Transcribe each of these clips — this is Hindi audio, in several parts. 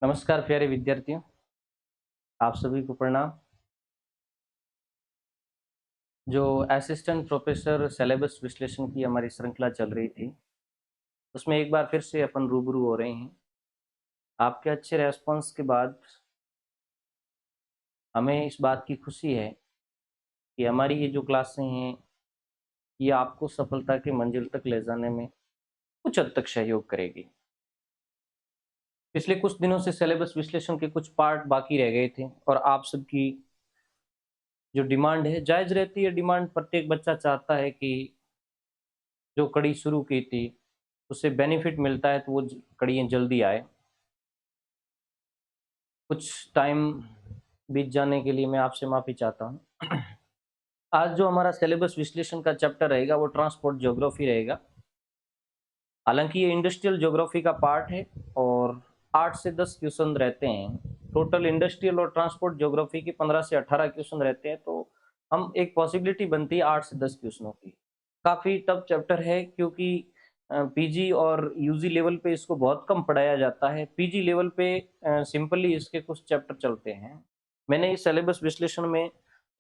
नमस्कार प्यारे विद्यार्थियों, आप सभी को प्रणाम। जो असिस्टेंट प्रोफेसर सिलेबस विश्लेषण की हमारी श्रृंखला चल रही थी, उसमें एक बार फिर से अपन रूबरू हो रहे हैं। आपके अच्छे रेस्पॉन्स के बाद हमें इस बात की खुशी है कि हमारी ये जो क्लासें हैं, ये आपको सफलता के मंजिल तक ले जाने में कुछ हद तक सहयोग करेगी। पिछले कुछ दिनों से सिलेबस विश्लेषण के कुछ पार्ट बाकी रह गए थे और आप सबकी जो डिमांड है जायज़ रहती है। डिमांड प्रत्येक बच्चा चाहता है कि जो कड़ी शुरू की थी उससे बेनिफिट मिलता है तो वो कड़ियाँ जल्दी आए। कुछ टाइम बीत जाने के लिए मैं आपसे माफ़ी चाहता हूँ। आज जो हमारा सिलेबस विश्लेषण का चैप्टर रहेगा वो ट्रांसपोर्ट ज्योग्राफी रहेगा। हालांकि ये इंडस्ट्रियल ज्योग्राफी का पार्ट है और 8 से 10 क्वेश्चन रहते हैं। टोटल इंडस्ट्रियल और ट्रांसपोर्ट ज्योग्राफी के 15 से 18 क्वेश्चन रहते हैं, तो हम एक पॉसिबिलिटी बनती है 8 से 10 क्वेश्चनों की। काफ़ी टफ चैप्टर है क्योंकि पीजी और यूजी लेवल पे इसको बहुत कम पढ़ाया जाता है। पीजी लेवल पे सिंपली इसके कुछ चैप्टर चलते हैं। मैंने इस सिलेबस विश्लेषण में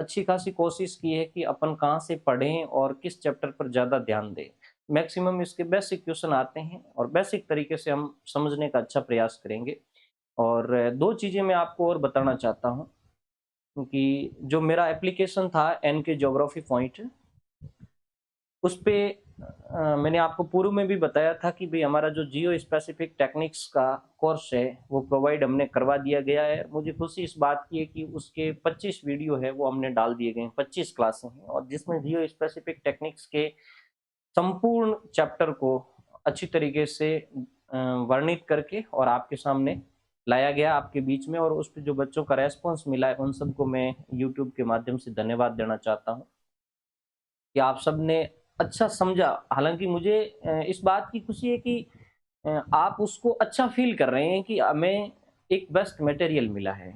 अच्छी खासी कोशिश की है कि अपन कहाँ से पढ़ें और किस चैप्टर पर ज़्यादा ध्यान दें। मैक्सिमम इसके बेसिक क्वेश्चन आते हैं और बेसिक तरीके से हम समझने का अच्छा प्रयास करेंगे। और दो चीज़ें मैं आपको और बताना चाहता हूँ कि जो मेरा एप्लीकेशन था एन के ज्योग्राफी पॉइंट, उस पे मैंने आपको पूर्व में भी बताया था कि भाई हमारा जो जियो स्पेसिफिक टेक्निक्स का कोर्स है वो प्रोवाइड हमने करवा दिया गया है। मुझे खुशी इस बात की है कि उसके 25 वीडियो है वो हमने डाल दिए गए हैं, 25 क्लासें हैं और जिसमें जियो स्पेसिफिक टेक्निक्स के संपूर्ण चैप्टर को अच्छी तरीके से वर्णित करके और आपके सामने लाया गया आपके बीच में। और उस पर जो बच्चों का रेस्पॉन्स मिला है उन सबको मैं यूट्यूब के माध्यम से धन्यवाद देना चाहता हूँ कि आप सब ने अच्छा समझा। हालांकि मुझे इस बात की खुशी है कि आप उसको अच्छा फील कर रहे हैं कि हमें एक बेस्ट मटेरियल मिला है।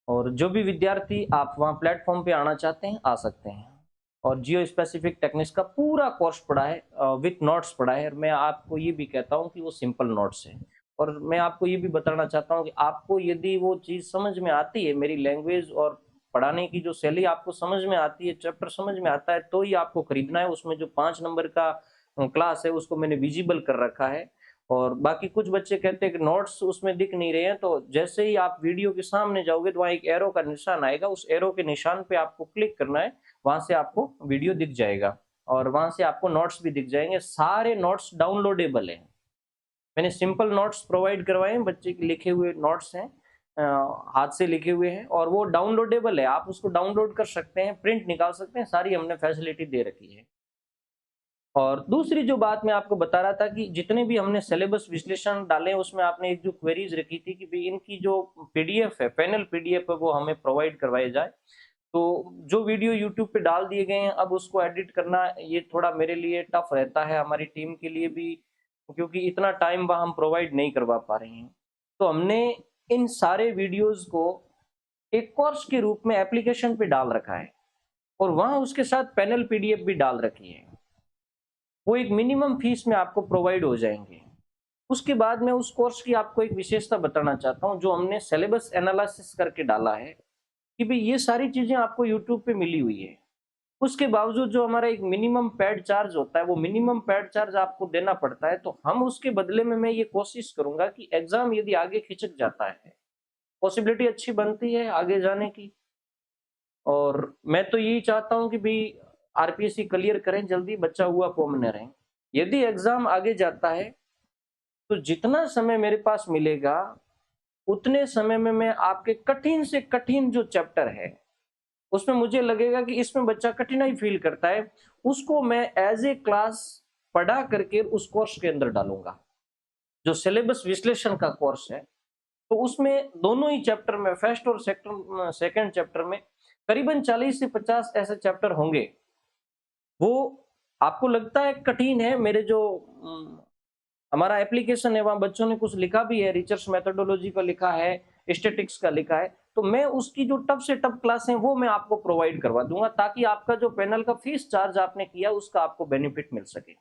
और जो भी विद्यार्थी आप वहाँ प्लेटफॉर्म पे आना चाहते हैं आ सकते हैं। और जियो स्पेसिफिक टेक्निक्स का पूरा कोर्स पढ़ा है, विथ नोट्स पढ़ा है। और मैं आपको ये भी कहता हूँ कि वो सिंपल नोट्स है। और मैं आपको ये भी बताना चाहता हूँ कि आपको यदि वो चीज़ समझ में आती है, मेरी लैंग्वेज और पढ़ाने की जो शैली आपको समझ में आती है, चैप्टर समझ में आता है, तो ही आपको खरीदना है। उसमें जो 5 नंबर का क्लास है उसको मैंने विजिबल कर रखा है। और बाकी कुछ बच्चे कहते हैं कि नोट्स उसमें दिख नहीं रहे हैं, तो जैसे ही आप वीडियो के सामने जाओगे तो वहाँ एक एरो का निशान आएगा, उस एरो के निशान पे आपको क्लिक करना है, वहां से आपको वीडियो दिख जाएगा और वहां से आपको नोट्स भी दिख जाएंगे। सारे नोट्स डाउनलोडेबल हैं। मैंने सिंपल नोट्स प्रोवाइड करवाए हैं, बच्चे के लिखे हुए नोट्स हैं, हाथ से लिखे हुए हैं और वो डाउनलोडेबल है। आप उसको डाउनलोड कर सकते हैं, प्रिंट निकाल सकते हैं, सारी हमने फैसिलिटी दे रखी है। और दूसरी जो बात मैं आपको बता रहा था कि जितने भी हमने सिलेबस विश्लेषण डाले उसमें आपने एक जो क्वेरीज रखी थी कि भाई इनकी जो पीडीएफ है, पैनल पीडीएफ है, वो हमें प्रोवाइड करवाए जाए। तो जो वीडियो यूट्यूब पे डाल दिए गए हैं अब उसको एडिट करना ये थोड़ा मेरे लिए टफ रहता है, हमारी टीम के लिए भी, क्योंकि इतना टाइम वह हम प्रोवाइड नहीं करवा पा रहे हैं। तो हमने इन सारे वीडियोस को एक कोर्स के रूप में एप्लीकेशन पे डाल रखा है और वहां उसके साथ पैनल पीडीएफ भी डाल रखी है। वो एक मिनिमम फीस में आपको प्रोवाइड हो जाएंगे। उसके बाद मैं उस कोर्स की आपको एक विशेषता बताना चाहता हूँ जो हमने सिलेबस एनालिसिस करके डाला है कि भाई ये सारी चीजें आपको यूट्यूब पे मिली हुई है। उसके बावजूद जो हमारा एक मिनिमम पैड चार्ज होता है वो मिनिमम पैड चार्ज आपको देना पड़ता है। तो हम उसके बदले में मैं ये कोशिश करूंगा कि एग्जाम यदि आगे खिंचक जाता है, पॉसिबिलिटी अच्छी बनती है आगे जाने की। और मैं तो यही चाहता हूँ कि भाई आरपीएससी क्लियर करें जल्दी, बच्चा हुआ कॉम में रहें। यदि एग्जाम आगे जाता है तो जितना समय मेरे पास मिलेगा उतने समय में मैं आपके कठिन से कठिन जो चैप्टर है उसमें मुझे लगेगा कि इसमें बच्चा कठिनाई फील करता है, उसको मैं एज ए क्लास पढ़ा करके उस कोर्स के अंदर डालूंगा। जो सिलेबस विश्लेषण का कोर्स है तो उसमें दोनों ही चैप्टर में, फर्स्ट और सेकंड चैप्टर में करीबन 40 से 50 ऐसे चैप्टर होंगे। वो आपको लगता है कठिन है, मेरे जो हमारा एप्लीकेशन है वहां बच्चों ने कुछ लिखा भी है, रिसर्च मेथोडोलॉजी का लिखा है, स्टैटिक्स का लिखा है, तो मैं उसकी जो टफ से टफ क्लास है वो मैं आपको प्रोवाइड करवा दूंगा ताकि आपका जो पैनल का फीस चार्ज आपने किया उसका आपको बेनिफिट मिल सके।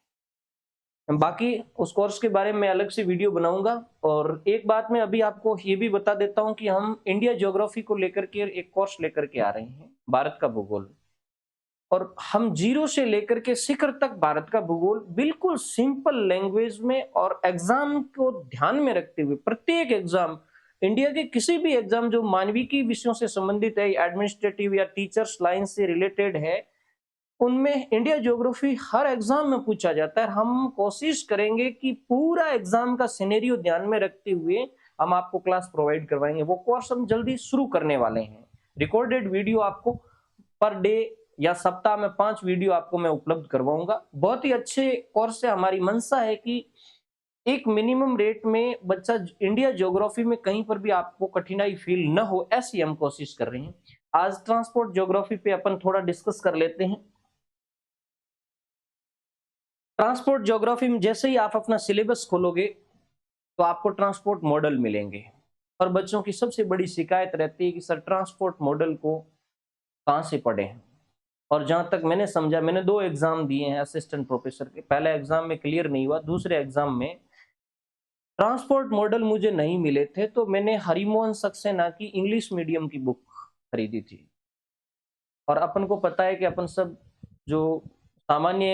बाकी उस कोर्स के बारे में अलग से वीडियो बनाऊंगा। और एक बात मैं अभी आपको ये भी बता देता हूं कि हम इंडिया ज्योग्राफी को लेकर के एक कोर्स लेकर के आ रहे हैं, भारत का भूगोल। और हम जीरो से लेकर के शिखर तक भारत का भूगोल बिल्कुल सिंपल लैंग्वेज में और एग्जाम को ध्यान में रखते हुए, प्रत्येक एग्जाम, इंडिया के किसी भी एग्जाम जो मानविकी विषयों से संबंधित है, एडमिनिस्ट्रेटिव या टीचर्स लाइन से रिलेटेड है, उनमें इंडिया ज्योग्राफी हर एग्जाम में पूछा जाता है। हम कोशिश करेंगे कि पूरा एग्जाम का सिनेरियो ध्यान में रखते हुए हम आपको क्लास प्रोवाइड करवाएंगे। वो कोर्स हम जल्दी शुरू करने वाले हैं। रिकॉर्डेड वीडियो आपको पर डे या सप्ताह में 5 वीडियो आपको मैं उपलब्ध करवाऊंगा। बहुत ही अच्छे कोर्स है। हमारी मंशा है कि एक मिनिमम रेट में बच्चा इंडिया ज्योग्राफी में कहीं पर भी आपको कठिनाई फील न हो, ऐसी हम कोशिश कर रहे हैं। आज ट्रांसपोर्ट ज्योग्राफी पे अपन थोड़ा डिस्कस कर लेते हैं। ट्रांसपोर्ट ज्योग्राफी में जैसे ही आप अपना सिलेबस खोलोगे तो आपको ट्रांसपोर्ट मॉडल मिलेंगे। और बच्चों की सबसे बड़ी शिकायत रहती है कि सर ट्रांसपोर्ट मॉडल को कहाँ से पढ़ें। और जहां तक मैंने समझा, मैंने 2 एग्जाम दिए हैं असिस्टेंट प्रोफेसर के। पहले एग्जाम में क्लियर नहीं हुआ, दूसरे एग्जाम में ट्रांसपोर्ट मॉडल मुझे नहीं मिले थे, तो मैंने हरिमोहन सक्सेना की इंग्लिश मीडियम की बुक खरीदी थी। और अपन को पता है कि अपन सब जो सामान्य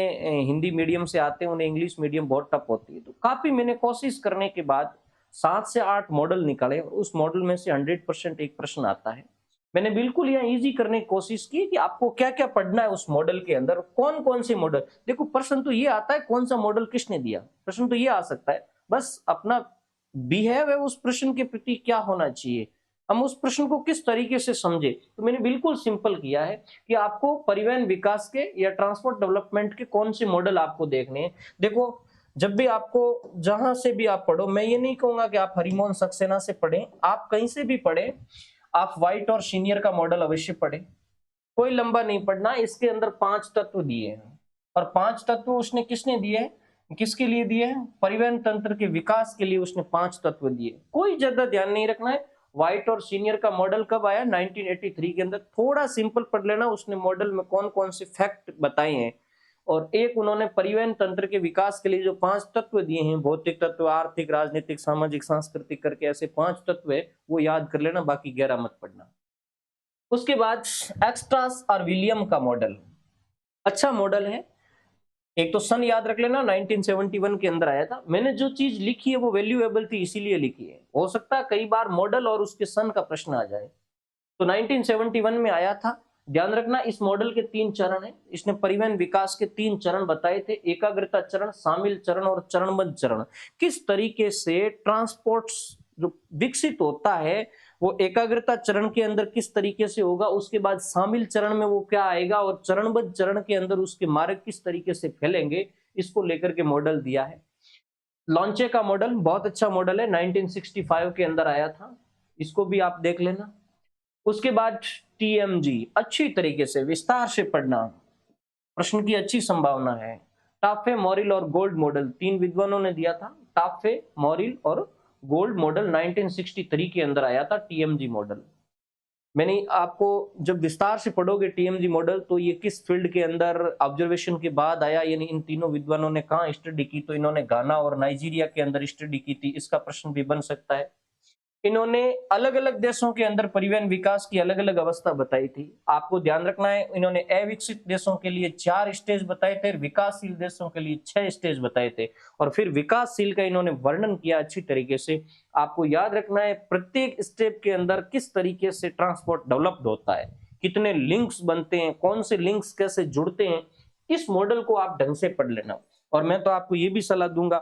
हिंदी मीडियम से आते हैं उन्हें इंग्लिश मीडियम बहुत टफ होती है। तो काफी मैंने कोशिश करने के बाद 7 से 8 मॉडल निकाले और उस मॉडल में से 100% एक प्रश्न आता है। मैंने बिल्कुल यहाँ इजी करने की कोशिश की कि आपको क्या क्या पढ़ना है उस मॉडल के अंदर, कौन कौन से मॉडल। देखो प्रश्न तो ये आता है कौन सा मॉडल किसने दिया, प्रश्न तो ये आ सकता है, बस अपना बिहेव है उस प्रश्न के प्रति क्या होना चाहिए, हम उस प्रश्न को किस तरीके से समझे। तो मैंने बिल्कुल सिंपल किया है कि आपको परिवहन विकास के या ट्रांसपोर्ट डेवलपमेंट के कौन से मॉडल आपको देखने हैं। देखो जब भी आपको जहां से भी आप पढ़ो, मैं ये नहीं कहूंगा कि आप हरिमोहन सक्सेना से पढ़ें, आप कहीं से भी पढ़ें, आप व्हाइट और सीनियर का मॉडल अवश्य पढ़ें। कोई लंबा नहीं पढ़ना। इसके अंदर 5 तत्व दिए हैं और 5 तत्व उसने किसने दिए हैं, किसके लिए दिए हैं, परिवहन तंत्र के विकास के लिए उसने 5 तत्व दिए। कोई ज्यादा ध्यान नहीं रखना है। व्हाइट और सीनियर का मॉडल कब आया, 1983 के अंदर। थोड़ा सिंपल पढ़ लेना, उसने मॉडल में कौन कौन से फैक्ट बताए हैं। और एक उन्होंने परिवहन तंत्र के विकास के लिए जो 5 तत्व दिए हैं, भौतिक तत्व, आर्थिक, राजनीतिक, सामाजिक, सांस्कृतिक करके ऐसे 5 तत्व है, वो याद कर लेना, बाकी गहरा मत पढ़ना। उसके बाद एक्स्ट्रास और विलियम का मॉडल अच्छा मॉडल है। एक तो सन याद रख लेना, 1971 के अंदर आया था। मैंने जो चीज लिखी है वो वैल्यूएबल थी इसीलिए लिखी है। हो सकता है कई बार मॉडल और उसके सन का प्रश्न आ जाए। तो 1971 में आया था। ध्यान रखना इस मॉडल के 3 चरण हैं। इसने परिवहन विकास के 3 चरण बताए थे, एकाग्रता चरण, शामिल चरण और चरणबद्ध चरण। किस तरीके से ट्रांसपोर्ट जो विकसित होता है वो एकाग्रता चरण के अंदर किस तरीके से होगा, उसके बाद शामिल चरण में वो क्या आएगा, और चरणबद्ध चरण के अंदर उसके मार्ग किस तरीके से फैलेंगे, इसको लेकर के मॉडल दिया है। लॉन्चे का मॉडल बहुत अच्छा मॉडल है, 1965 के अंदर आया था, इसको भी आप देख लेना। उसके बाद टीएमजी अच्छी तरीके से विस्तार से पढ़ना, प्रश्न की अच्छी संभावना है। टाफे, मॉरिल और गोल्ड मॉडल 3 विद्वानों ने दिया था। टाफे, मॉरिल और गोल्ड मॉडल 1963 के अंदर आया था टीएमजी मॉडल। मैंने आपको जब विस्तार से पढ़ोगे टीएमजी मॉडल तो ये किस फील्ड के अंदर ऑब्जर्वेशन के बाद आया, यानी इन तीनों विद्वानों ने कहाँ स्टडी की, तो इन्होंने घाना और नाइजीरिया के अंदर स्टडी की थी, इसका प्रश्न भी बन सकता है। इन्होंने अलग अलग देशों के अंदर परिवहन विकास की अलग अलग अवस्था बताई थी। आपको ध्यान रखना है, इन्होंने अविकसित देशों के लिए 4 स्टेज बताए थे, विकासशील देशों के लिए 6 स्टेज बताए थे, और फिर विकासशील का इन्होंने वर्णन किया अच्छी तरीके से। आपको याद रखना है प्रत्येक स्टेप के अंदर किस तरीके से ट्रांसपोर्ट डेवलप्ड होता है, कितने लिंक्स बनते हैं, कौन से लिंक्स कैसे जुड़ते हैं, इस मॉडल को आप ढंग से पढ़ लेना। और मैं तो आपको ये भी सलाह दूंगा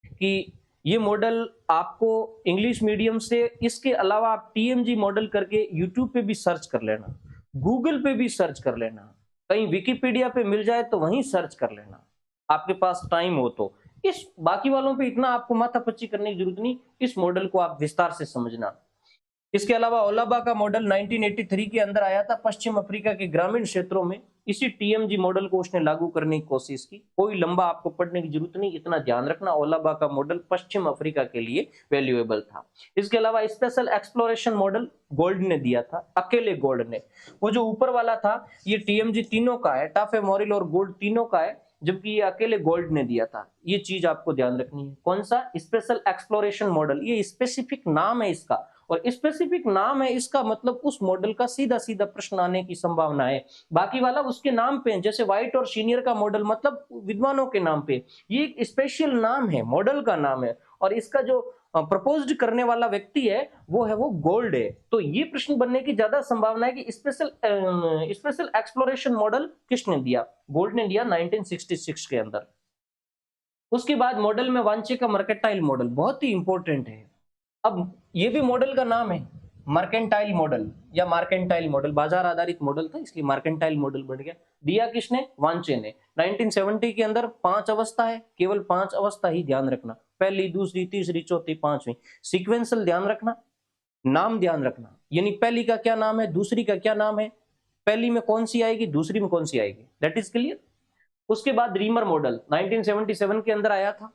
कि ये मॉडल आपको इंग्लिश मीडियम से, इसके अलावा आप टीएमजी मॉडल करके यूट्यूब पे भी सर्च कर लेना, गूगल पे भी सर्च कर लेना, कहीं विकिपीडिया पे मिल जाए तो वहीं सर्च कर लेना, आपके पास टाइम हो तो। इस बाकी वालों पे इतना आपको माथापच्ची करने की जरूरत नहीं, इस मॉडल को आप विस्तार से समझना। इसके अलावा ओलाबा का मॉडल 1983 के अंदर आया था पश्चिम अफ्रीका के ग्रामीण क्षेत्रों में। इसी टीएमजी मॉडल को उसने लागू करने की कोशिश की। कोई लंबा आपको पढ़ने की जरूरत नहीं, इतना ध्यान रखना ओलाबा का मॉडल पश्चिम अफ्रीका के लिए वैल्यूएबल था। इसके अलावा स्पेशल एक्सप्लोरेशन मॉडल गोल्ड ने दिया था, अकेले गोल्ड ने। वो जो ऊपर वाला था ये टीएमजी तीनों का है, टाफे, मॉरिल और गोल्ड तीनों का है। जबकि ये अकेले गोल्ड ने दिया था। ये चीज आपको ध्यान रखनी है। कौन सा? Special exploration model. ये स्पेसिफिक नाम है इसका, और स्पेसिफिक नाम है इसका मतलब उस मॉडल का सीधा सीधा प्रश्न आने की संभावना है। बाकी वाला उसके नाम पे, जैसे व्हाइट और सीनियर का मॉडल मतलब विद्वानों के नाम पे, ये एक स्पेशल नाम है, मॉडल का नाम है, और इसका जो प्रपोज्ड करने वाला व्यक्ति है वो गोल्ड है। तो ये प्रश्न बनने की ज्यादा संभावना है कि स्पेशल एक्सप्लोरेशन मॉडल किसने दिया? गोल्ड ने दिया 1966 के अंदर। उसके बाद मॉडल में वांछे का मर्केंटाइल मॉडल बहुत ही इंपॉर्टेंट है। अब ये भी मॉडल का नाम है, मर्केंटाइल मॉडल या मार्केंटाइल मॉडल, बाजार आधारित मॉडल था इसलिए मार्केंटाइल मॉडल बन गया। दिया किसने? वांचे ने। 1970 के अंदर 5 अवस्था है, केवल 5 अवस्था ही ध्यान रखना, पहली, दूसरी, तीसरी, चौथी, पांचवी। सीक्वेंशियल ध्यान रखना, नाम ध्यान रखना, यानी पहली का क्या नाम है, दूसरी का क्या नाम है, पहली में कौन सी आएगी, दूसरी में कौन सी आएगी, दैट इज क्लियर। उसके बाद रीमर मॉडल 1977 के अंदर आया था।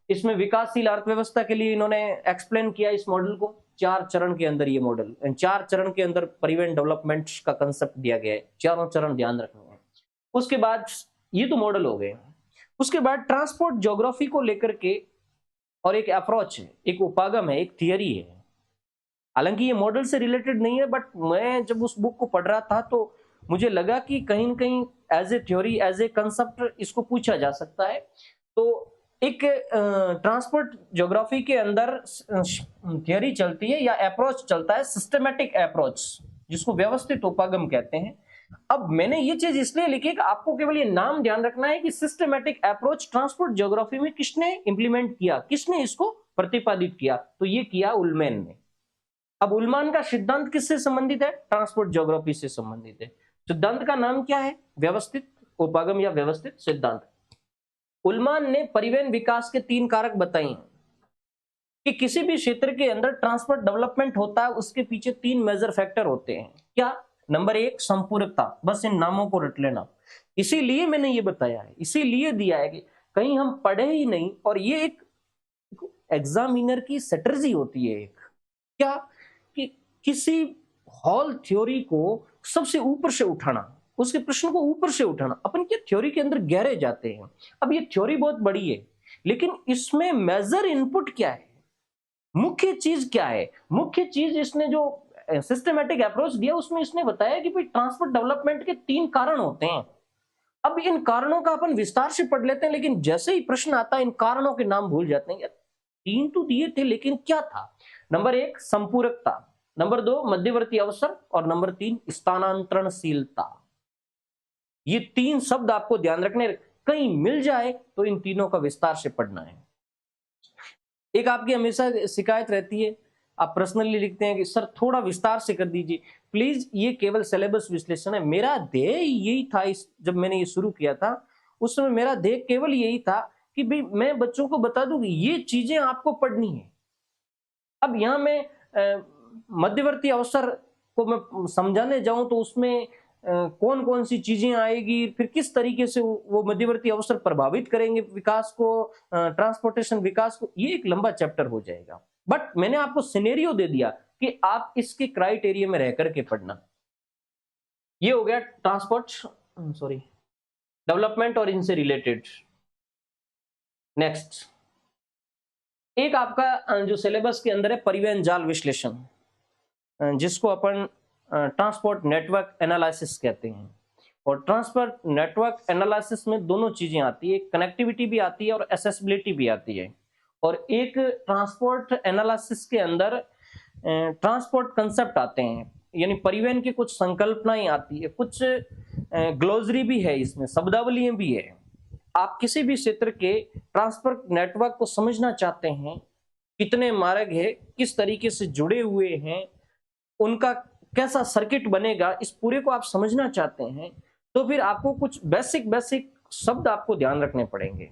इसमें विकासशील अर्थव्यवस्था के लिए इन्होंने एक्सप्लेन किया इस मॉडल को। 4 चरण के अंदर ये मॉडल, 4 चरण के अंदर परिवहन डेवलपमेंट का कंसेप्ट दिया गया है। चारों चरण ध्यान रखना है। उसके बाद ये तो मॉडल हो गए। उसके बाद ट्रांसपोर्ट ज्योग्राफी को लेकर के और एक अप्रोच है, एक उपागम है, एक थियरी है। हालांकि ये मॉडल से रिलेटेड नहीं है, बट मैं जब उस बुक को पढ़ रहा था तो मुझे लगा कि कहीं न कहीं as a theory, as a concept इसको पूछा जा सकता है। तो एक ट्रांसपोर्ट ज्योग्राफी के अंदर थियरी चलती है या अप्रोच चलता है, सिस्टमेटिक अप्रोच, जिसको व्यवस्थित उपागम कहते हैं। अब मैंने ये चीज इसलिए लिखी कि आपको केवल ये नाम ध्यान रखना है कि सिस्टमेटिक अप्रोच ट्रांसपोर्ट ज्योग्राफी में किसने इंप्लीमेंट किया, किसने इसको प्रतिपादित किया? तो ये किया उल्मैन ने। अब उल्मान का सिद्धांत किससे संबंधित है? ट्रांसपोर्ट ज्योग्राफी से संबंधित है। सिद्धांत का नाम क्या है? व्यवस्थित उपागम या व्यवस्थित सिद्धांत। उल्मान ने परिवहन विकास के 3 कारक बताए हैं कि किसी भी क्षेत्र के अंदर ट्रांसपोर्ट डेवलपमेंट होता है, उसके पीछे 3 मेजर फैक्टर होते हैं। क्या? नंबर 1 संपूरकता, बस इन नामों को रट लेना। इसीलिए मैंने ये बताया है, इसीलिए दिया है कि कहीं हम पढ़े ही नहीं, और ये एक एग्जामिनर की स्ट्रेटजी होती है। एक क्या कि किसी हॉल थ्योरी को सबसे ऊपर से उठाना, उसके प्रश्न को ऊपर से उठाना। अपन क्या थ्योरी के अंदर गहरे जाते हैं। अब ये थ्योरी बहुत बड़ी है, लेकिन इसमें मेजर इनपुट क्या है, मुख्य चीज क्या है? मुख्य चीज इसने जो सिस्टमेटिक अप्रोच दिया उसमें इसने बताया कि भाई ट्रांसपोर्ट डेवलपमेंट के 3 कारण होते हैं। अब इन कारणों का अपन विस्तार से पढ़ लेते हैं, लेकिन जैसे ही प्रश्न आता है इन कारणों के नाम भूल जाते हैं। 3 तो दिए थे, लेकिन क्या था? नंबर 1 संपूरकता, नंबर 2 मध्यवर्ती अवसर, और नंबर 3 स्थानांतरणशीलता। ये 3 शब्द आपको ध्यान रखने, कहीं मिल जाए तो इन तीनों का विस्तार से पढ़ना है। एक आपकी हमेशा शिकायत रहती है, आप पर्सनली लिखते हैं कि सर थोड़ा विस्तार से कर दीजिए प्लीज, ये केवल सिलेबस विश्लेषण है। मेरा ध्येय यही था, जब मैंने ये शुरू किया था उस समय मेरा ध्येय केवल यही था कि भाई मैं बच्चों को बता दूं कि ये चीजें आपको पढ़नी है। अब यहां मैं मध्यवर्ती अवसर को मैं समझाने जाऊं तो उसमें कौन कौन सी चीजें आएगी, फिर किस तरीके से वो मध्यवर्ती अवसर प्रभावित करेंगे विकास को, ट्रांसपोर्टेशन विकास को, ये एक लंबा चैप्टर हो जाएगा। बट मैंने आपको सिनेरियो दे दिया कि आप इसके क्राइटेरिया में रह करके पढ़ना। ये हो गया ट्रांसपोर्ट डेवलपमेंट और इनसे रिलेटेड। नेक्स्ट एक आपका जो सिलेबस के अंदर है परिवहन जाल विश्लेषण, जिसको अपन ट्रांसपोर्ट नेटवर्क एनालिसिस कहते हैं। और ट्रांसपोर्ट नेटवर्क एनालिसिस में दोनों चीजें आती है, कनेक्टिविटी भी आती है और एक्सेसिबिलिटी भी आती है। और एक ट्रांसपोर्ट एनालिसिस के अंदर ट्रांसपोर्ट कंसेप्ट आते हैं, यानी परिवहन की कुछ संकल्पनाएं आती है, कुछ ग्लोसरी भी है, इसमें शब्दावलियां भी है। आप किसी भी क्षेत्र के ट्रांसपोर्ट नेटवर्क को समझना चाहते हैं, कितने मार्ग है, किस तरीके से जुड़े हुए हैं, उनका कैसा सर्किट बनेगा, इस पूरे को आप समझना चाहते हैं, तो फिर आपको कुछ बेसिक शब्द आपको ध्यान रखने पड़ेंगे।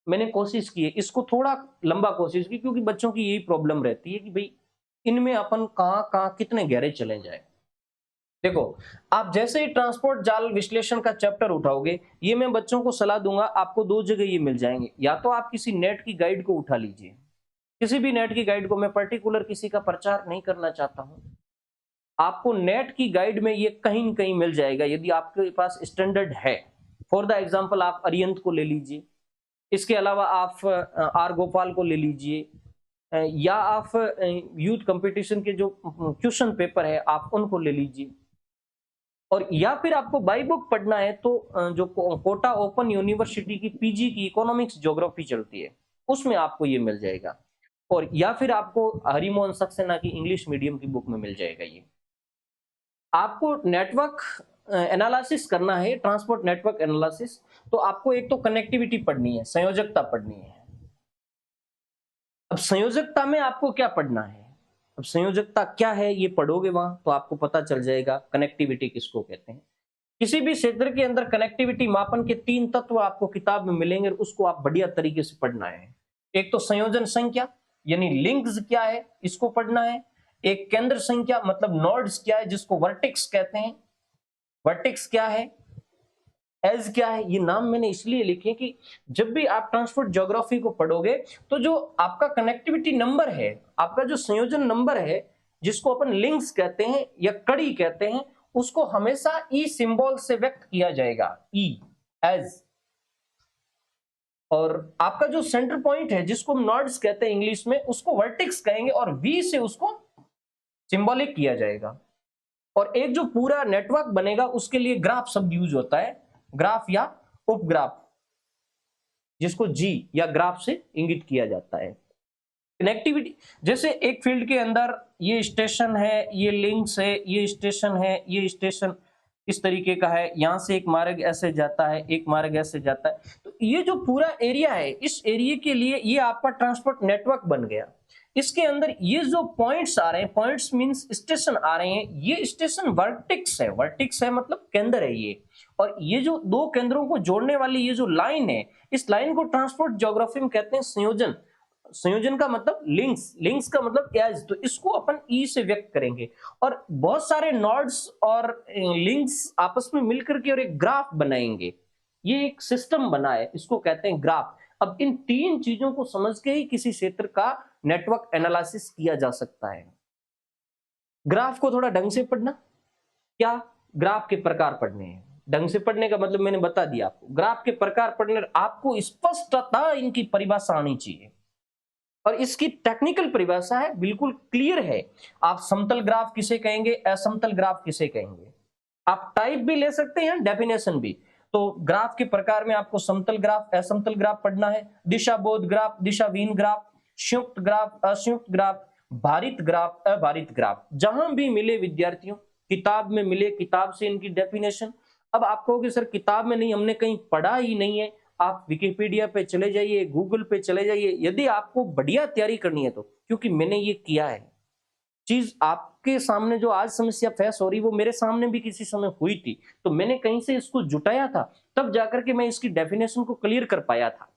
मैंने कोशिश की है, इसको थोड़ा लंबा कोशिश की, क्योंकि बच्चों की यही प्रॉब्लम रहती है कि भाई इनमें अपन कहां कितने गहरे चले जाए। देखो, आप जैसे ही ट्रांसपोर्ट जाल विश्लेषण का चैप्टर उठाओगे, ये मैं बच्चों को सलाह दूंगा, आपको 2 जगह ये मिल जाएंगे। या तो आप किसी नेट की गाइड को उठा लीजिए, किसी भी नेट की गाइड को, मैं पर्टिकुलर किसी का प्रचार नहीं करना चाहता हूं। आपको नेट की गाइड में ये कहीं न कहीं मिल जाएगा, यदि आपके पास स्टैंडर्ड है। फॉर द एग्जाम्पल आप अरिहंत को ले लीजिए, इसके अलावा आप आर गोपाल को ले लीजिए, या आप यूथ कंपटीशन के जो क्वेश्चन पेपर है आप उनको ले लीजिए। और या फिर आपको बाई बुक पढ़ना है तो जो कोटा ओपन यूनिवर्सिटी की पीजी की इकोनॉमिक्स ज्योग्राफी चलती है उसमें आपको ये मिल जाएगा। और या फिर आपको हरिमोहन सक्सेना की इंग्लिश मीडियम की बुक में मिल जाएगा। ये आपको नेटवर्क एनालिसिस करना है, ट्रांसपोर्ट नेटवर्क एनालिसिस, तो आपको एक तो कनेक्टिविटी पढ़नी है, संयोजकता पढ़नी है। अब संयोजकता में आपको क्या पढ़ना है, अब संयोजकता क्या है ये पढ़ोगे वहां तो आपको पता चल जाएगा कनेक्टिविटी किसको कहते हैं। किसी भी क्षेत्र के अंदर कनेक्टिविटी मापन के 3 तत्व आपको किताब में मिलेंगे, उसको आप बढ़िया तरीके से पढ़ना है। एक तो संयोजन संख्या यानी लिंक्स क्या है इसको पढ़ना है, एक केंद्र संख्या मतलब नोड्स क्या है जिसको वर्टेक्स कहते हैं, वर्टेक्स क्या है, एज क्या है। ये नाम मैंने इसलिए लिखे कि जब भी आप ट्रांसपोर्ट ज्योग्राफी को पढ़ोगे तो जो आपका कनेक्टिविटी नंबर है, आपका जो संयोजन नंबर है जिसको अपन लिंक्स कहते हैं या कड़ी कहते हैं, उसको हमेशा ई सिंबल से व्यक्त किया जाएगा, ई एज। और आपका जो सेंटर पॉइंट है जिसको हम नोड्स कहते हैं इंग्लिश में, उसको वर्टेक्स कहेंगे और वी से उसको सिंबॉलिक किया जाएगा। और एक जो पूरा नेटवर्क बनेगा उसके लिए ग्राफ शब्द यूज होता है, ग्राफ या उपग्राफ, जिसको जी या ग्राफ से इंगित किया जाता है। कनेक्टिविटी जैसे एक फील्ड के अंदर ये स्टेशन है, ये लिंक्स है, ये स्टेशन है, ये स्टेशन इस तरीके का है, यहां से एक मार्ग ऐसे जाता है, एक मार्ग ऐसे जाता है, तो ये जो पूरा एरिया है इस एरिया के लिए ये आपका ट्रांसपोर्ट नेटवर्क बन गया। इसके अंदर ये जो पॉइंट्स आ रहे हैं, पॉइंट्स मींस स्टेशन आ रहे हैं, ये स्टेशन वर्टेक्स है, वर्टेक्स है मतलब केंद्र है ये। और ये जो दो केंद्रों को जोड़ने वाली ये जो लाइन है, इस लाइन को ट्रांसपोर्ट ज्योग्राफी में कहते हैं संयोजन। संयोजन का मतलब लिंक्स, लिंक्स का मतलब एज, तो इसको अपन ई से व्यक्त करेंगे। और बहुत सारे नोड्स और लिंक्स आपस में मिलकर के और एक ग्राफ बनाएंगे, ये एक सिस्टम बना है, इसको कहते हैं ग्राफ। अब इन 3 चीजों को समझ के ही किसी क्षेत्र का नेटवर्क एनालिसिस किया जा सकता है। ग्राफ को थोड़ा ढंग से पढ़ना, क्या ग्राफ के प्रकार पढ़ने हैं, ढंग से पढ़ने का मतलब मैंने बता दिया आपको, ग्राफ के प्रकार पढ़ने आपको स्पष्टता इनकी परिभाषा आनी चाहिए। और इसकी टेक्निकल परिभाषा है, बिल्कुल क्लियर है। आप समतल ग्राफ किसे कहेंगे, असमतल ग्राफ किसे कहेंगे, आप टाइप भी ले सकते हैं, डेफिनेशन भी। तो ग्राफ के प्रकार में आपको समतल ग्राफ, असमतल ग्राफ पढ़ना है, दिशाबोध ग्राफ, दिशाहीन ग्राफ, संयुक्त ग्राफ, असंयुक्त ग्राफ, भारित ग्राफ, अभारित ग्राफ। जहां भी मिले विद्यार्थियों, किताब में मिले, किताब से इनकी डेफिनेशन। अब आप कहोगे सर किताब में नहीं, हमने कहीं पढ़ा ही नहीं है, आप विकिपीडिया पे चले जाइए, गूगल पे चले जाइए, यदि आपको बढ़िया तैयारी करनी है तो, क्योंकि मैंने ये किया है। चीज आपके सामने जो आज समस्या फेस हो रही वो मेरे सामने भी किसी समय हुई थी, तो मैंने कहीं से इसको जुटाया था, तब जाकर के मैं इसकी डेफिनेशन को क्लियर कर पाया था।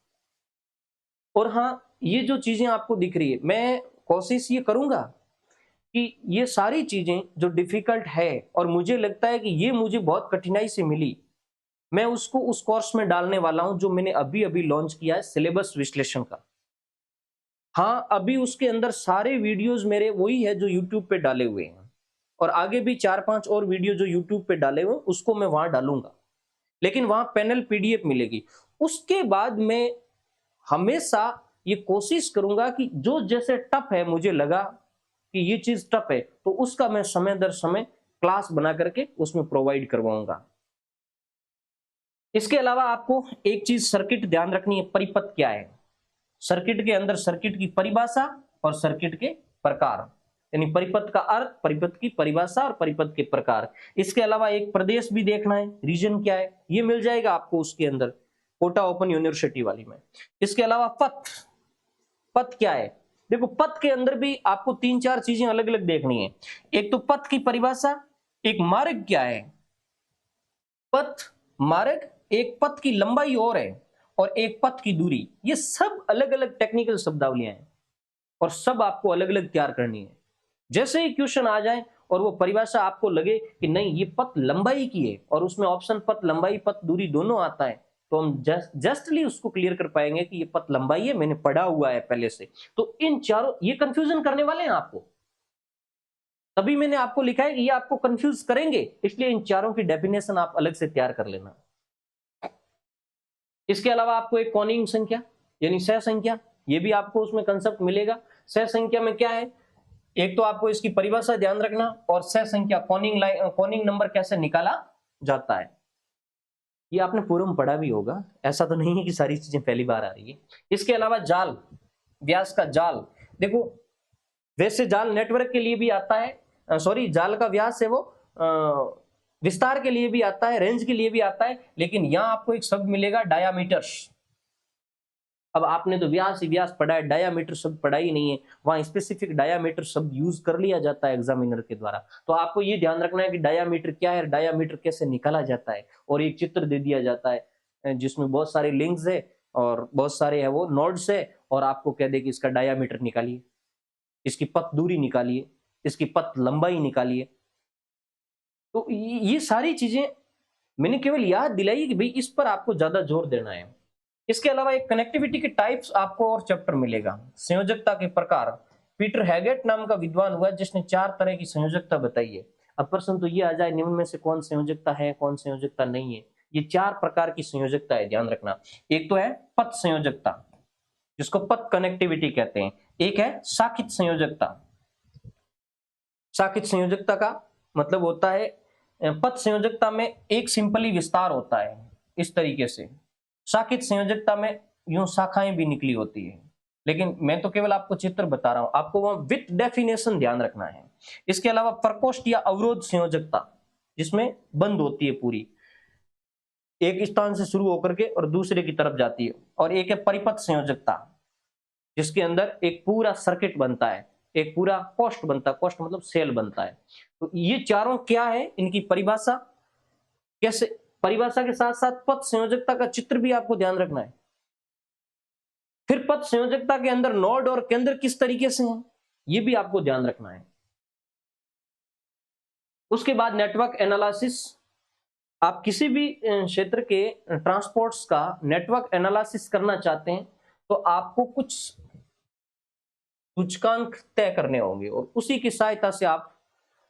और हाँ, ये जो चीजें आपको दिख रही है, मैं कोशिश ये करूंगा कि ये सारी चीजें जो डिफिकल्ट है और मुझे लगता है कि ये मुझे बहुत कठिनाई से मिली, मैं उसको उस कोर्स में डालने वाला हूं जो मैंने अभी अभी लॉन्च किया है, सिलेबस विश्लेषण का। हाँ, अभी उसके अंदर सारे वीडियोस मेरे वही है जो यूट्यूब पे डाले हुए हैं, और आगे भी 4-5 और वीडियो जो यूट्यूब पे डाले हुए उसको मैं वहां डालूंगा, लेकिन वहां पैनल पीडीएफ मिलेगी। उसके बाद मैं हमेशा ये कोशिश करूंगा कि जो जैसे टफ है, मुझे लगा कि ये चीज टफ है, तो उसका मैं समय दर समय क्लास बना करके उसमें प्रोवाइड करवाऊंगा। इसके अलावा आपको एक चीज सर्किट ध्यान रखनी है, परिपथ क्या है। सर्किट के अंदर सर्किट की परिभाषा और सर्किट के प्रकार, यानी परिपथ का अर्थ, परिपथ की परिभाषा और परिपथ के प्रकार। इसके अलावा एक प्रदेश भी देखना है, रीजन क्या है, ये मिल जाएगा आपको उसके अंदर, कोटा ओपन यूनिवर्सिटी वाली में। इसके अलावा पथ, पथ क्या है, देखो पथ के अंदर भी आपको 3-4 चीजें अलग अलग देखनी है। एक तो पथ की परिभाषा, एक मार्ग क्या है, पथ मार्ग, एक पथ की लंबाई और एक पथ की दूरी, ये सब अलग अलग टेक्निकल शब्दावलियां हैं और सब आपको अलग अलग तैयार करनी है। जैसे ही क्वेश्चन आ जाए और वो परिभाषा आपको लगे कि नहीं ये पथ लंबाई की है और उसमें ऑप्शन पथ लंबाई पथ दूरी दोनों आता है, तो हम जस्टली उसको क्लियर कर पाएंगे कि ये पथ लंबाई है, मैंने पढ़ा हुआ है पहले से। तो इन चारों, ये कंफ्यूजन करने वाले हैं आपको, तभी मैंने आपको लिखा है कि ये आपको कंफ्यूज करेंगे, इसलिए इन चारों की डेफिनेशन आप अलग से तैयार कर लेना। इसके अलावा आपको एक कॉनिंग संख्या यानी सह संख्या, ये भी आपको उसमें कंसेप्ट मिलेगा। सह संख्या में क्या है, एक तो आपको इसकी परिभाषा ध्यान रखना, और सह संख्या कॉनिंग नंबर कैसे निकाला जाता है, ये आपने पूर्व में पढ़ा भी होगा, ऐसा तो नहीं है कि सारी चीजें पहली बार आ रही है। इसके अलावा जाल, व्यास का जाल, देखो वैसे जाल नेटवर्क के लिए भी आता है, सॉरी जाल का व्यास है वो विस्तार के लिए भी आता है, रेंज के लिए भी आता है, लेकिन यहां आपको एक शब्द मिलेगा डायामीटर्स। अब आपने तो व्यास ही व्यास पढ़ा है, डायामीटर शब्द पढ़ा ही नहीं है, वहां स्पेसिफिक डायामीटर शब्द यूज कर लिया जाता है एग्जामिनर के द्वारा। तो आपको ये ध्यान रखना है कि डायामीटर क्या है, डायामीटर कैसे निकाला जाता है, और एक चित्र दे दिया जाता है जिसमें बहुत सारे लिंक्स है और बहुत सारे है वो नोड्स है, और आपको कह दे कि इसका डायामीटर निकालिए, इसकी पथ दूरी निकालिए, इसकी पथ लंबाई निकालिए। तो ये सारी चीजें मैंने केवल याद दिलाई कि भाई इस पर आपको ज्यादा जोर देना है। इसके अलावा एक कनेक्टिविटी के टाइप्स आपको और चैप्टर मिलेगा, संयोजकता के प्रकार। पीटर हैगेट नाम का विद्वान हुआ जिसने 4 तरह की संयोजकता बताई है। अब प्रश्न तो ये आ जाए निम्न में से कौन संयोजकता है, कौन संयोजकता नहीं है। ये 4 प्रकार की संयोजकता है, ध्यान रखना। एक तो है पथ संयोजकता, जिसको पथ कनेक्टिविटी कहते हैं। एक है साखित संयोजकता। साखित संयोजकता का मतलब होता है पथ संयोजकता में एक सिंपली विस्तार होता है इस तरीके से, शाखित संयोजकता में यूं शाखाएं भी निकली होती है, लेकिन मैं तो केवल आपको चित्र बता रहा हूं, आपको वहां विथ डेफिनेशन ध्यान रखना है। इसके अलावा प्रकोष्ठ या अवरोध संयोजकता, जिसमें बंद होती है पूरी, एक स्थान से शुरू होकर के और दूसरे की तरफ जाती है। और एक है परिपथ संयोजकता, जिसके अंदर एक पूरा सर्किट बनता है, एक पूरा कोष्ठ बनता है, कोष्ठ मतलब सेल बनता है। तो ये चारों क्या है, इनकी परिभाषा कैसे, परिभाषा के साथ साथ पथ संयोजकता का चित्र भी आपको ध्यान रखना है। फिर पथ संयोजकता के अंदर नोड और केंद्र किस तरीके से हैं, ये भी आपको ध्यान रखना है। उसके बाद नेटवर्क एनालिसिस, आप किसी भी क्षेत्र के ट्रांसपोर्ट्स का नेटवर्क एनालिसिस करना चाहते हैं तो आपको कुछ सूचकांक तय करने होंगे, और उसी की सहायता से आप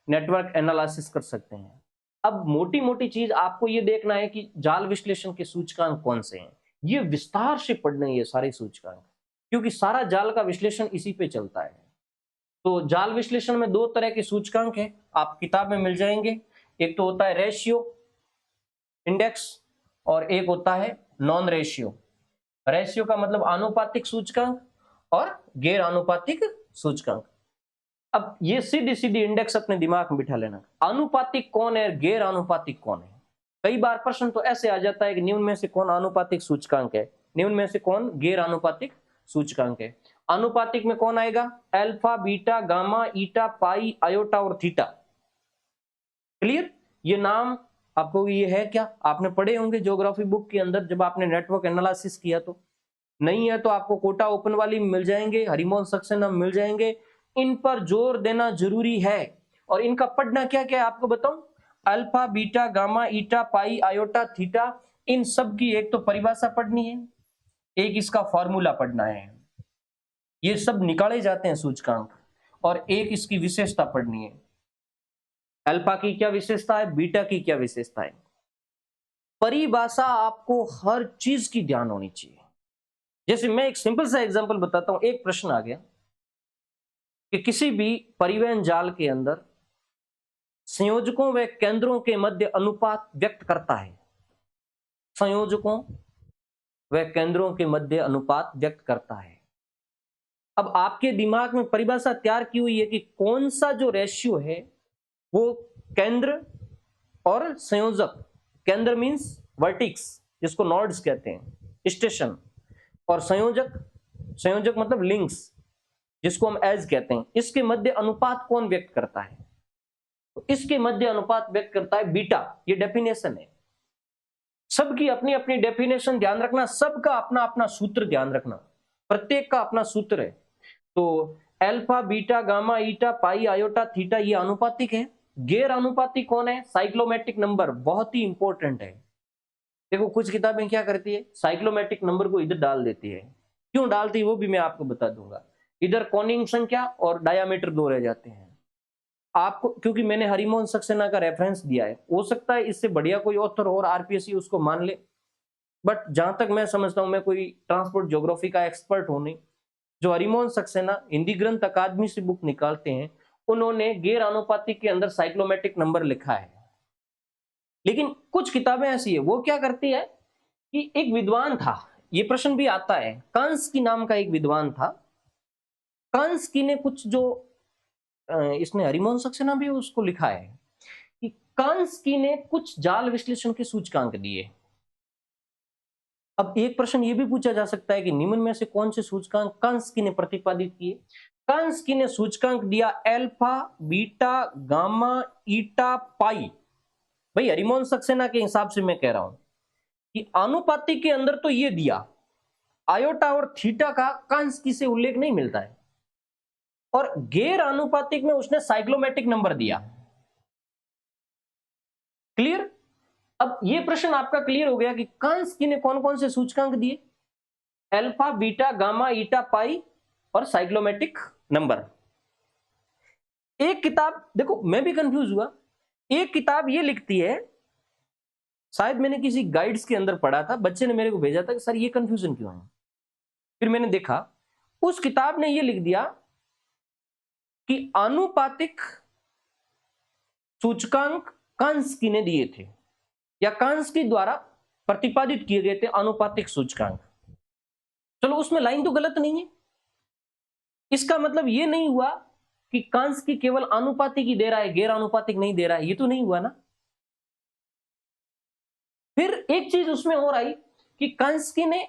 नेटवर्क एनालिसिस कर सकते हैं। अब मोटी मोटी चीज आपको ये देखना है कि जाल विश्लेषण के सूचकांक कौन से हैं, ये विस्तार से पढ़ने हैं ये सारे सूचकांक, क्योंकि सारा जाल का विश्लेषण इसी पे चलता है। तो जाल विश्लेषण में 2 तरह के सूचकांक हैं, आप किताब में मिल जाएंगे। एक तो होता है रेशियो इंडेक्स, और एक होता है नॉन रेशियो। रेशियो का मतलब आनुपातिक सूचकांक, और गैर आनुपातिक सूचकांक। अब ये सीधी सीधी इंडेक्स अपने दिमाग में बिठा लेना, आनुपातिक कौन है, गैर आनुपातिक कौन है। कई बार प्रश्न तो ऐसे आ जाता है कि निम्न में से कौन आनुपातिक सूचकांक है, निम्न में से कौन गैर आनुपातिक सूचकांक है। आनुपातिक में कौन आएगा, अल्फा, बीटा, गामा, ईटा, पाई, आयोटा और थीटा। क्लियर, ये नाम आपको ये है क्या, आपने पढ़े होंगे ज्योग्राफी बुक के अंदर जब आपने नेटवर्क एनालिसिस किया। तो नहीं है तो आपको कोटा ओपन वाली मिल जाएंगे, हरिमोहन सक्सेना मिल जाएंगे। इन पर जोर देना जरूरी है, और इनका पढ़ना क्या क्या है आपको बताऊं, अल्फा, बीटा, गामा, ईटा, पाई, आयोटा, थीटा, इन सब की एक तो परिभाषा पढ़नी है, एक इसका फॉर्मूला पढ़ना है, ये सब निकाले जाते हैं सूचकांक, और एक इसकी विशेषता पढ़नी है, अल्फा की क्या विशेषता है, बीटा की क्या विशेषता है। परिभाषा आपको हर चीज की ध्यान होनी चाहिए। जैसे मैं एक सिंपल सा एग्जांपल बताता हूं, एक प्रश्न आ गया कि किसी भी परिवहन जाल के अंदर संयोजकों व केंद्रों के मध्य अनुपात व्यक्त करता है, संयोजकों व केंद्रों के मध्य अनुपात व्यक्त करता है। अब आपके दिमाग में परिभाषा तैयार की हुई है कि कौन सा जो रेशियो है वो केंद्र और संयोजक, केंद्र मींस वर्टिक्स जिसको नोड्स कहते हैं, स्टेशन, और संयोजक, संयोजक मतलब लिंक्स जिसको हम एज कहते हैं, इसके मध्य अनुपात कौन व्यक्त करता है। तो इसके मध्य अनुपात व्यक्त करता है बीटा, ये डेफिनेशन है। सबकी अपनी अपनी डेफिनेशन ध्यान रखना, सबका अपना अपना सूत्र ध्यान रखना, प्रत्येक का अपना सूत्र है। तो अल्फा, बीटा, गामा, ईटा, पाई, आयोटा, थीटा ये अनुपातिक है। गैर अनुपातिक कौन है, साइक्लोमेट्रिक नंबर, बहुत ही इंपॉर्टेंट है। देखो कुछ किताबें क्या करती है, साइक्लोमेट्रिक नंबर को इधर डाल देती है, क्यों डालती है वो भी मैं आपको बता दूंगा। इधर कॉनिंग संख्या और डायामीटर 2 रह जाते हैं आपको, क्योंकि मैंने हरिमोहन सक्सेना का रेफरेंस दिया है, हो सकता है इससे बढ़िया कोई ऑथर और आरपीएससी उसको मान ले, बट जहां तक मैं समझता हूं, मैं कोई ट्रांसपोर्ट ज्योग्राफी का एक्सपर्ट हूं नहीं। जो हरिमोहन सक्सेना हिंदी ग्रंथ अकादमी से बुक निकालते हैं, उन्होंने गैर आनुपातिक के अंदर साइक्लोमेटिक नंबर लिखा है। लेकिन कुछ किताबें ऐसी है, वो क्या करती है कि एक विद्वान था, ये प्रश्न भी आता है, कांस्की नाम का एक विद्वान था। कांस्की ने कुछ जो इसने हरिमोहन सक्सेना भी उसको लिखा है कि कांस्की ने कुछ जाल विश्लेषण के सूचकांक दिए। अब एक प्रश्न ये भी पूछा जा सकता है कि निम्न में से कौन से सूचकांक कांस्की ने प्रतिपादित किए। कांस्की ने सूचकांक दिया अल्फा, बीटा, गामा, ईटा, पाई। भाई हरिमोहन सक्सेना के हिसाब से मैं कह रहा हूं कि आनुपातिक के अंदर तो ये दिया, आयोटा और थीटा का कांस्की से उल्लेख नहीं मिलता है, और गैर आनुपातिक में उसने साइक्लोमेटिक नंबर दिया। क्लियर? अब ये प्रश्न आपका क्लियर हो गया कि कांस्की ने कौन कौन से सूचकांक दिए, अल्फा, बीटा, गामा, ईटा, पाई और साइक्लोमेटिक नंबर। एक किताब देखो, मैं भी कंफ्यूज हुआ, एक किताब ये लिखती है, शायद मैंने किसी गाइड्स के अंदर पढ़ा था, बच्चे ने मेरे को भेजा था कि सर ये कंफ्यूजन क्यों है। फिर मैंने देखा, उस किताब ने ये लिख दिया कि आनुपातिक सूचकांक कांस्की ने दिए थे, या कांस्की द्वारा प्रतिपादित किए गए थे आनुपातिक सूचकांक। चलो उसमें लाइन तो गलत नहीं है, इसका मतलब ये नहीं हुआ कि कांस्की केवल आनुपातिक ही दे रहा है, गैर आनुपातिक नहीं दे रहा है, ये तो नहीं हुआ ना। फिर एक चीज उसमें और आई कि कांस्की ने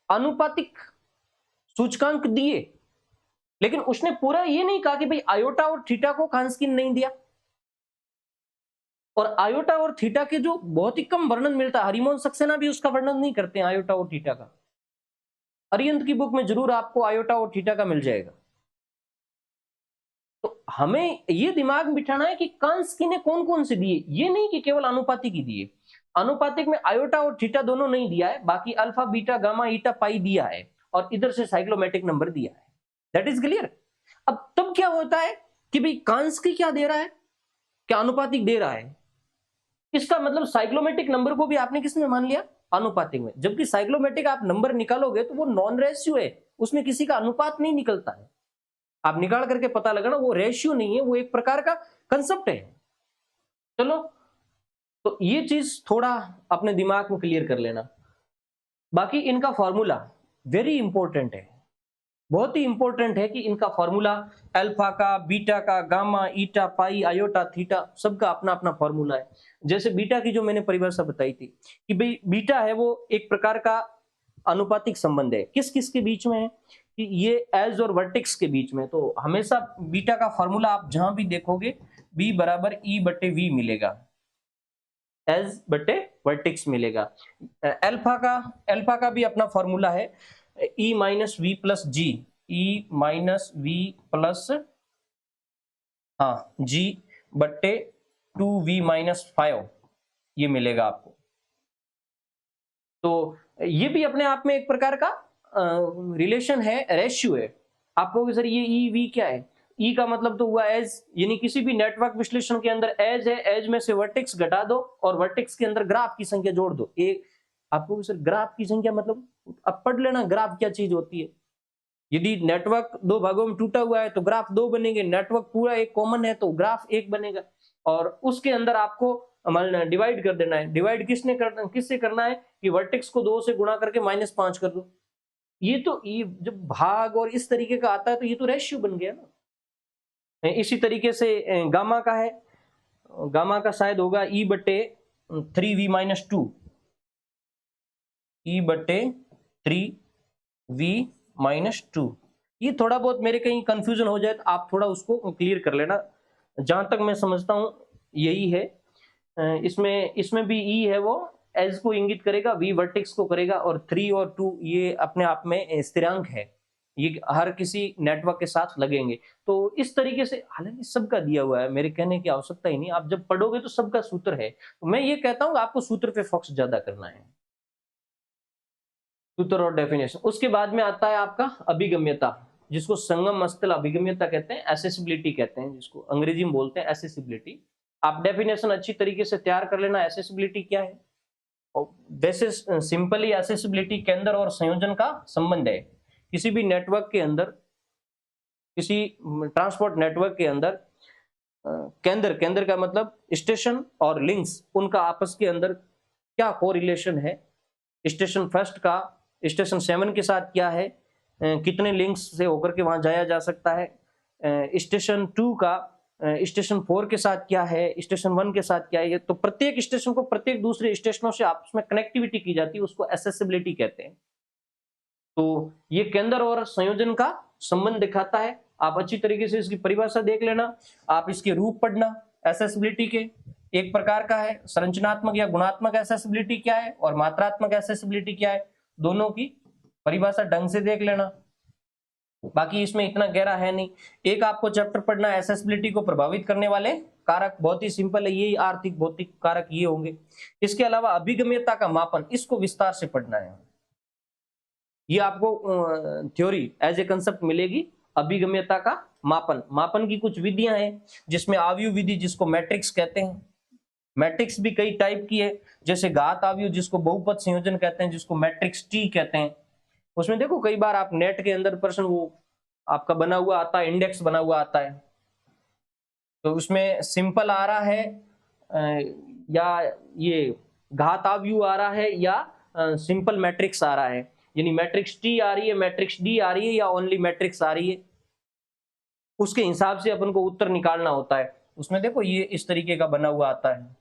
आनुपातिक सूचकांक दिए, लेकिन उसने पूरा ये नहीं कहा कि भाई आयोटा और थीटा को कांस्की ने नहीं दिया। और आयोटा और थीटा के जो बहुत ही कम वर्णन मिलता है, हरिमोहन सक्सेना भी उसका वर्णन नहीं करते हैं आयोटा और थीटा का। अरिहंत की बुक में जरूर आपको आयोटा और थीटा का मिल जाएगा। तो हमें ये दिमाग में बिठाना है कि कांस्की ने कौन कौन से दिए, ये नहीं कि केवल अनुपातिक ही दिए। अनुपातिक में आयोटा और थीटा दोनों नहीं दिया है, बाकी अल्फा, बीटा, गामा, ईटा, पाई दिया है, और इधर से साइक्लोमेटिक नंबर दिया है। That is clear. अब तब क्या होता है कि भाई कांस्की क्या दे रहा है, क्या अनुपातिक दे रहा है, इसका मतलब साइक्लोमेटिक नंबर को भी आपने किस में मान लिया, अनुपातिक में। जबकि साइक्लोमेटिक आप नंबर निकालोगे तो वो नॉन रेशियो है, उसमें किसी का अनुपात नहीं निकलता है। आप निकाल करके पता लगाना, वो रेशियो नहीं है, वो एक प्रकार का कंसेप्ट है। चलो, तो ये चीज थोड़ा अपने दिमाग में क्लियर कर लेना। बाकी इनका फॉर्मूला वेरी इंपॉर्टेंट है, बहुत ही इंपॉर्टेंट है कि इनका फॉर्मूला अल्फा का, बीटा का, गामा, ईटा, पाई, आयोटा, थीटा, सबका अपना अपना फॉर्मूला है। जैसे बीटा की जो मैंने परिभाषा बताई थी कि भाई बीटा है वो एक प्रकार का अनुपातिक संबंध है, किस किस के बीच में है, कि ये एज और वर्टेक्स के बीच में। तो हमेशा बीटा का फॉर्मूला आप जहां भी देखोगे बी बराबर ई बटे वी मिलेगा, एज बटे वर्टेक्स मिलेगा। अल्फा का भी अपना फॉर्मूला है E minus V plus G, E minus V plus G बट्टे 2v-5, ये मिलेगा आपको। तो ये भी अपने आप में एक प्रकार का रिलेशन है, रेशियो है। आप कहोगे सर ये ई वी क्या है, ई का मतलब तो हुआ एज, यानी किसी भी नेटवर्क विश्लेषण के अंदर एज है, एज में से वर्टेक्स घटा दो और वर्टेक्स के अंदर ग्राफ की संख्या जोड़ दो। एक आपको सर ग्राफ की संख्या मतलब, अब पढ़ लेना ग्राफ क्या चीज होती है। यदि नेटवर्क दो भागों में टूटा हुआ है तो ग्राफ दो बनेंगे, नेटवर्क पूरा एक कॉमन है तो ग्राफ एक बनेगा, और उसके अंदर आपको डिवाइड कर देना है। डिवाइड किससे करना है कि वर्टेक्स को 2 से गुणा करके -5 कर दो। ये तो ये जब भाग और इस तरीके का आता है तो ये तो रेशियो बन गया ना। इसी तरीके से गामा का है, गामा का शायद होगा ई बटे 3v-2, ई बटे 3v-2। ये थोड़ा बहुत मेरे कहीं कंफ्यूजन हो जाए तो आप थोड़ा उसको क्लियर कर लेना। जहां तक मैं समझता हूं यही है। इसमें भी ई है वो एज को इंगित करेगा, वी वर्टेक्स को करेगा, और 3 और 2 ये अपने आप में स्थिरांक है, ये हर किसी नेटवर्क के साथ लगेंगे। तो इस तरीके से, हालांकि सबका दिया हुआ है, मेरे कहने की आवश्यकता ही नहीं, आप जब पढ़ोगे तो सबका सूत्र है। तो मैं ये कहता हूं आपको सूत्र पे फोकस ज्यादा करना है, सूत्र और डेफिनेशन। उसके बाद में आता है आपका अभिगम्यता, जिसको संगम अस्थल अभिगम्यता कहते हैं, एसेसिबिलिटी कहते हैं, जिसको अंग्रेजी में बोलते हैं एसेसिबिलिटी। आप डेफिनेशन अच्छी तरीके से तैयार कर लेना, एसेसिबिलिटी क्या है। वैसे सिंपली एसेसिबिलिटी केंद्र और संयोजन का संबंध है। किसी भी नेटवर्क के अंदर, किसी ट्रांसपोर्ट नेटवर्क के अंदर केंद्र का मतलब स्टेशन और लिंक्स, उनका आपस के अंदर क्या कोरिलेशन है, स्टेशन फर्स्ट का स्टेशन 7 के साथ क्या है, कितने लिंक्स से होकर के वहां जाया जा सकता है, स्टेशन 2 का स्टेशन 4 के साथ क्या है, स्टेशन 1 के साथ क्या है। तो प्रत्येक स्टेशन को प्रत्येक दूसरे स्टेशनों से आपस में कनेक्टिविटी की जाती है, उसको एसेसिबिलिटी कहते हैं। तो ये केंद्र और संयोजन का संबंध दिखाता है। आप अच्छी तरीके से इसकी परिभाषा देख लेना, आप इसके रूप पढ़ना। एसेसिबिलिटी के एक प्रकार का है, संरचनात्मक या गुणात्मक एसेसिबिलिटी क्या है और मात्रात्मक एसेसिबिलिटी क्या है, दोनों की परिभाषा ढंग से देख लेना। बाकी इसमें इतना गहरा है नहीं। एक आपको चैप्टर पढ़ना है एसेसिबिलिटी को प्रभावित करने वाले कारक, बहुत ही सिंपल है, यही आर्थिक भौतिक कारक ये होंगे। इसके अलावा अभिगम्यता का मापन, इसको विस्तार से पढ़ना है। ये आपको थ्योरी एज ए कंसेप्ट मिलेगी। अभिगम्यता का मापन की कुछ विधियां हैं, जिसमें आव्यूह विधि जिसको मैट्रिक्स कहते हैं। मैट्रिक्स भी कई टाइप की है, जैसे घात आव्यूह जिसको बहुपद संयोजन कहते हैं, जिसको मैट्रिक्स टी कहते हैं। उसमें देखो कई बार आप नेट के अंदर प्रश्न वो आपका बना हुआ आता है, इंडेक्स बना हुआ आता है, तो उसमें सिंपल आ रहा है या ये घात आव्यूह आ रहा है या सिंपल मैट्रिक्स आ रहा है, यानी मैट्रिक्स टी आ रही है, मैट्रिक्स डी आ रही है या ओनली मैट्रिक्स आ रही है, उसके हिसाब से अपन को उत्तर निकालना होता है। उसमें देखो ये इस तरीके का बना हुआ आता है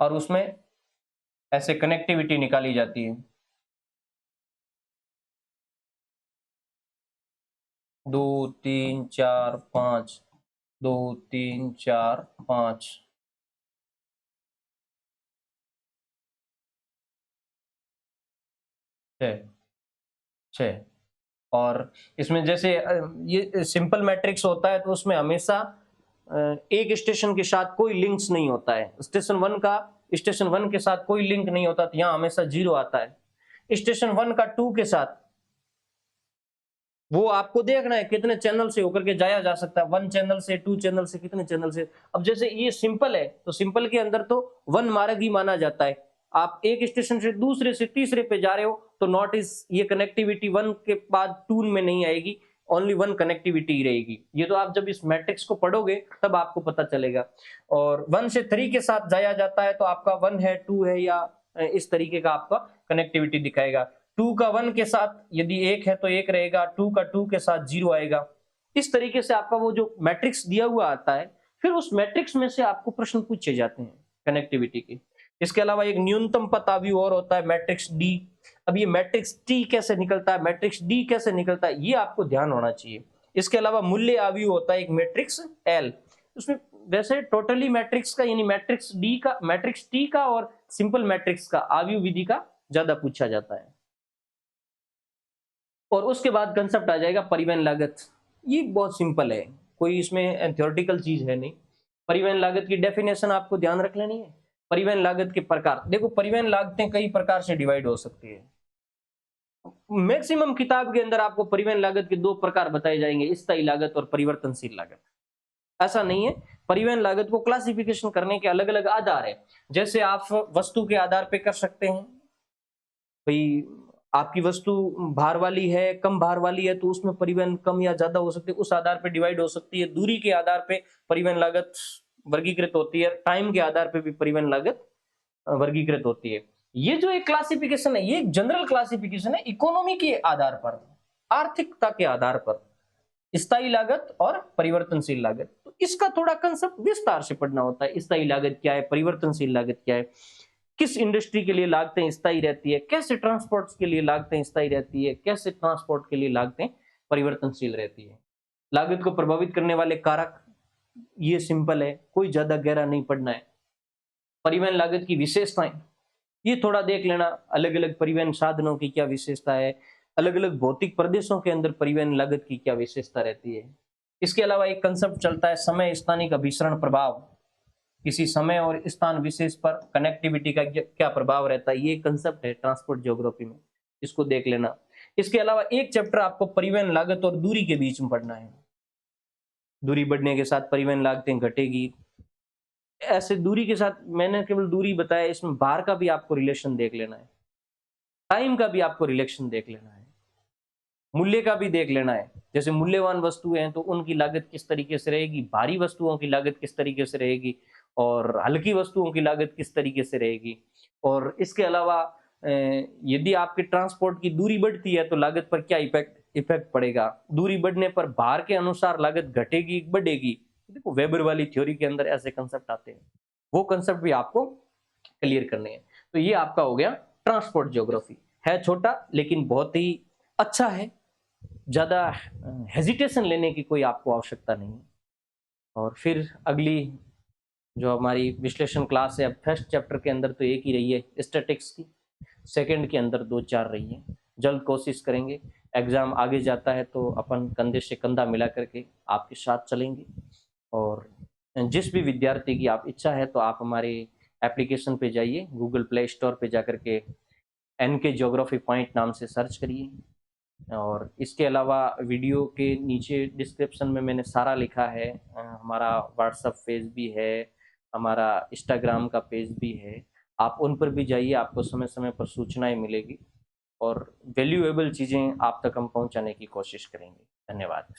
और उसमें ऐसे कनेक्टिविटी निकाली जाती है। 2 3 4 5, 2 3 4 5, 6। और इसमें जैसे ये सिंपल मैट्रिक्स होता है, तो उसमें हमेशा एक स्टेशन के साथ कोई लिंक्स नहीं होता है। स्टेशन 1 का स्टेशन 1 के साथ कोई लिंक नहीं होता, तो यहाँ हमेशा 0 आता है। स्टेशन 1 का 2 के साथ, वो आपको देखना है कितने चैनल से होकर के जाया जा सकता है, 1 चैनल से, 2 चैनल से, कितने चैनल से। अब जैसे ये सिंपल है, तो सिंपल के अंदर तो 1 मार्ग ही माना जाता है। आप एक स्टेशन से दूसरे से तीसरे पे जा रहे हो, तो नॉट इज, ये कनेक्टिविटी 1 के बाद 2 में नहीं आएगी, ओनली 1 कनेक्टिविटी रहेगी। ये तो आप जब इस मैट्रिक्स को पढ़ोगे तब आपको पता चलेगा। और 1 से 3 के साथ जाया जाता है, तो आपका 1 है, 2 है, या इस तरीके का आपका कनेक्टिविटी दिखाएगा। 2 का 1 के साथ यदि 1 है तो 1 रहेगा, 2 का 2 के साथ 0 आएगा। इस तरीके से आपका वो जो मैट्रिक्स दिया हुआ आता है, फिर उस मैट्रिक्स में से आपको प्रश्न पूछे जाते हैं कनेक्टिविटी के। इसके अलावा एक न्यूनतम पथ आव्यूह और होता है, मैट्रिक्स डी। अब ये मैट्रिक्स टी कैसे निकलता है, मैट्रिक्स डी कैसे निकलता है, ये आपको ध्यान होना चाहिए। इसके अलावा मूल्य आव्यूह होता है एक मैट्रिक्स एल। उसमें वैसे टोटली मैट्रिक्स का, यानी मैट्रिक्स डी का, मैट्रिक्स टी का और सिंपल मैट्रिक्स का आव्यूह विधि का ज्यादा पूछा जाता है। और उसके बाद कंसेप्ट आ जाएगा परिवहन लागत। ये बहुत सिंपल है, कोई इसमें थ्योरेटिकल चीज है नहीं। परिवहन लागत की डेफिनेशन आपको ध्यान रख लेनी है। परिवहन लागत के प्रकार देखो, परिवहन लागतें कई प्रकार से डिवाइड हो सकती है। मैक्सिमम किताब के अंदर आपको परिवहन लागत के 2 प्रकार बताए जाएंगे, स्थायी लागत और परिवर्तनशील लागत। ऐसा नहीं है, परिवहन लागत को क्लासिफिकेशन करने के अलग अलग आधार है। जैसे आप वस्तु के आधार पे कर सकते हैं, भाई आपकी वस्तु भार वाली है, कम भार वाली है, तो उसमें परिवहन कम या ज्यादा हो सकती है, उस आधार पे डिवाइड हो सकती है। दूरी के आधार पे परिवहन लागत वर्गीकृत होती है, टाइम के आधार पे भी परिवहन लागत वर्गीकृत होती है। ये जो एक क्लासिफिकेशन है, ये एक जनरल क्लासिफिकेशन है, इकोनॉमी के आधार पर, आर्थिकता के आधार पर, स्थायी लागत और परिवर्तनशील लागत। तो इसका थोड़ा कंसेप्ट विस्तार से पढ़ना होता है। स्थायी लागत क्या है, परिवर्तनशील लागत क्या है, किस इंडस्ट्री के लिए लागतें स्थायी रहती है, कैसे ट्रांसपोर्ट के लिए लागतें स्थायी रहती है, कैसे ट्रांसपोर्ट के लिए लागतें परिवर्तनशील रहती है। लागत को प्रभावित करने वाले कारक, ये सिंपल है, कोई ज्यादा गहरा नहीं पढ़ना है। परिवहन लागत की विशेषताएं, ये थोड़ा देख लेना, अलग अलग परिवहन साधनों की क्या विशेषता है, अलग अलग भौतिक प्रदेशों के अंदर परिवहन लागत की क्या विशेषता रहती है। इसके अलावा एक कंसेप्ट चलता है समय स्थानिक अभिसरण प्रभाव, किसी समय और स्थान विशेष पर कनेक्टिविटी का क्या प्रभाव रहता है, ये कंसेप्ट है ट्रांसपोर्ट ज्योग्राफी में, इसको देख लेना। इसके अलावा एक चैप्टर आपको परिवहन लागत और दूरी के बीच में पढ़ना है। दूरी बढ़ने के साथ परिवहन लागतें घटेगी, ऐसे दूरी के साथ मैंने केवल दूरी बताया, इसमें बाहर का भी आपको रिलेशन देख लेना है, टाइम का भी आपको रिलेशन देख लेना है, मूल्य का भी देख लेना है। जैसे मूल्यवान वस्तुएं हैं तो उनकी लागत किस तरीके से रहेगी, भारी वस्तुओं की लागत किस तरीके से रहेगी, और हल्की वस्तुओं की लागत किस तरीके से रहेगी। और इसके अलावा यदि आपके ट्रांसपोर्ट की दूरी बढ़ती है तो लागत पर क्या इफेक्ट पड़ेगा, दूरी बढ़ने पर भार के अनुसार लागत घटेगी बढ़ेगी। देखो वेबर वाली थ्योरी के अंदर ऐसे कंसेप्ट आते हैं, वो कंसेप्ट भी आपको क्लियर करने हैं। तो ये आपका हो गया ट्रांसपोर्ट ज्योग्राफी। है छोटा लेकिन बहुत ही अच्छा है, ज्यादा हेजिटेशन लेने की कोई आपको आवश्यकता नहीं है। और फिर अगली जो हमारी विश्लेषण क्लास है, अब फर्स्ट चैप्टर के अंदर तो एक ही रही है स्टैटिक्स की, सेकंड के अंदर 2-4 रही है। जल्द कोशिश करेंगे, एग्जाम आगे जाता है तो अपन कंधे से कंधा मिला करके आपके साथ चलेंगे। और जिस भी विद्यार्थी की आप इच्छा है तो आप हमारे एप्लीकेशन पे जाइए, गूगल प्ले स्टोर पे जाकर के NK ज्योग्राफी पॉइंट नाम से सर्च करिए। और इसके अलावा वीडियो के नीचे डिस्क्रिप्शन में मैंने सारा लिखा है, हमारा व्हाट्सएप पेज भी है, हमारा इंस्टाग्राम का पेज भी है, आप उन पर भी जाइए, आपको समय समय पर सूचनाएं मिलेगी और वैल्यूएबल चीज़ें आप तक हम पहुंचाने की कोशिश करेंगे। धन्यवाद।